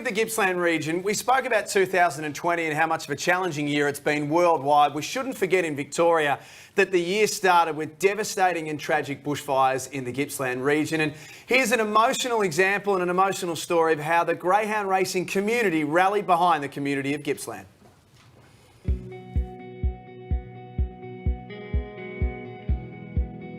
the Gippsland region, we spoke about 2020 and how much of a challenging year it's been worldwide. We shouldn't forget in Victoria that the year started with devastating and tragic bushfires in the Gippsland region. And here's an emotional example and an emotional story of how the greyhound racing community rallied behind the community of Gippsland.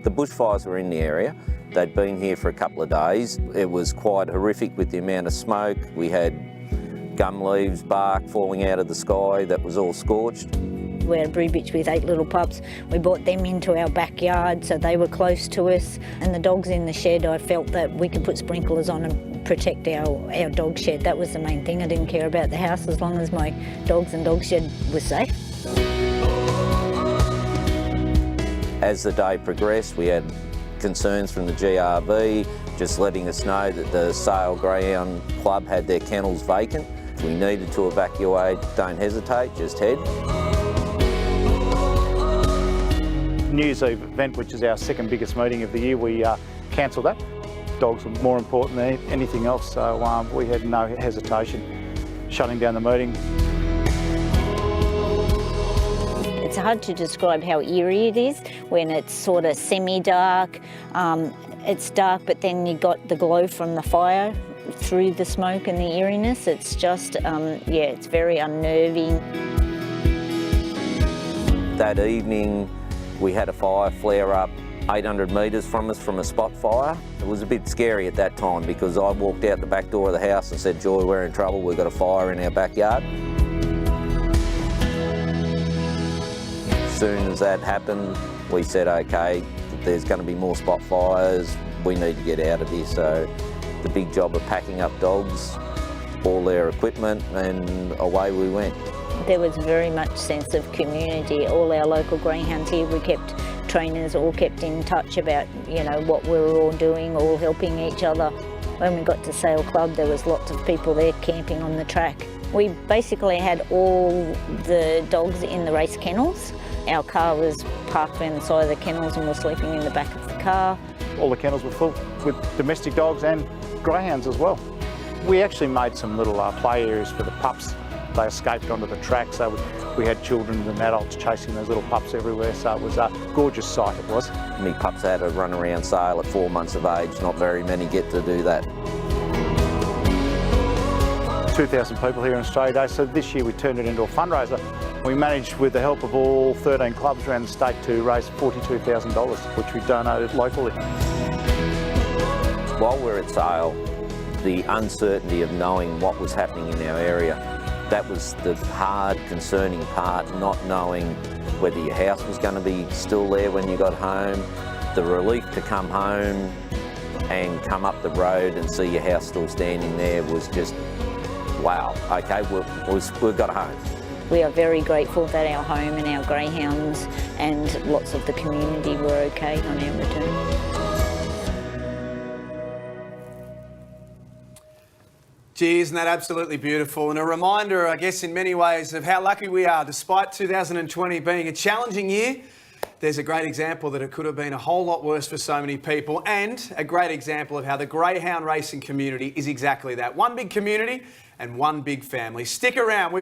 The bushfires were in the area. They'd been here for a couple of days. It was quite horrific with the amount of smoke. We had gum leaves, bark falling out of the sky that was all scorched. We had a brood bitch with 8 little pups. We brought them into our backyard so they were close to us. And the dogs in the shed, I felt that we could put sprinklers on and protect our dog shed. That was the main thing. I didn't care about the house as long as my dogs and dog shed was safe. As the day progressed, we had concerns from the GRV, just letting us know that the Sale Greyhound Club had their kennels vacant. If we needed to evacuate, don't hesitate, just head. New Year's Eve event, which is our second biggest meeting of the year, we cancelled that. Dogs were more important than anything else, so we had no hesitation shutting down the meeting. It's hard to describe how eerie it is when it's sort of semi-dark. It's dark, but then you got the glow from the fire through the smoke and the eeriness. It's just, yeah, it's very unnerving. That evening, we had a fire flare up 800 metres from us from a spot fire. It was a bit scary at that time because I walked out the back door of the house and said, "Joy, we're in trouble, we've got a fire in our backyard." As soon as that happened, we said, okay, there's going to be more spot fires, we need to get out of here. So the big job of packing up dogs, all their equipment, and away we went. There was very much sense of community. All our local greyhounds here, we kept trainers all kept in touch about, you know, what we were all doing, all helping each other. When we got to Sale Club, there was lots of people there camping on the track. We basically had all the dogs in the race kennels. Our car was parked around the side of the kennels and we're sleeping in the back of the car. All the kennels were full with domestic dogs and greyhounds as well. We actually made some little play areas for the pups. They escaped onto the track, so we had children and adults chasing those little pups everywhere, so it was a gorgeous sight, it was. Me pups had to run around Sale at 4 months of age. Not very many get to do that. 2,000 people here in Australia Day, so this year we turned it into a fundraiser. We managed, with the help of all 13 clubs around the state, to raise $42,000, which we donated locally. While we're at Sale, the uncertainty of knowing what was happening in our area, that was the hard, concerning part, not knowing whether your house was going to be still there when you got home. The relief to come home and come up the road and see your house still standing there was just, wow, okay, we've got a home. We are very grateful that our home and our greyhounds and lots of the community were okay on our return. Gee, isn't that absolutely beautiful? And a reminder, I guess, in many ways of how lucky we are. Despite 2020 being a challenging year, there's a great example that it could have been a whole lot worse for so many people, and a great example of how the greyhound racing community is exactly that. One big community and one big family. Stick around.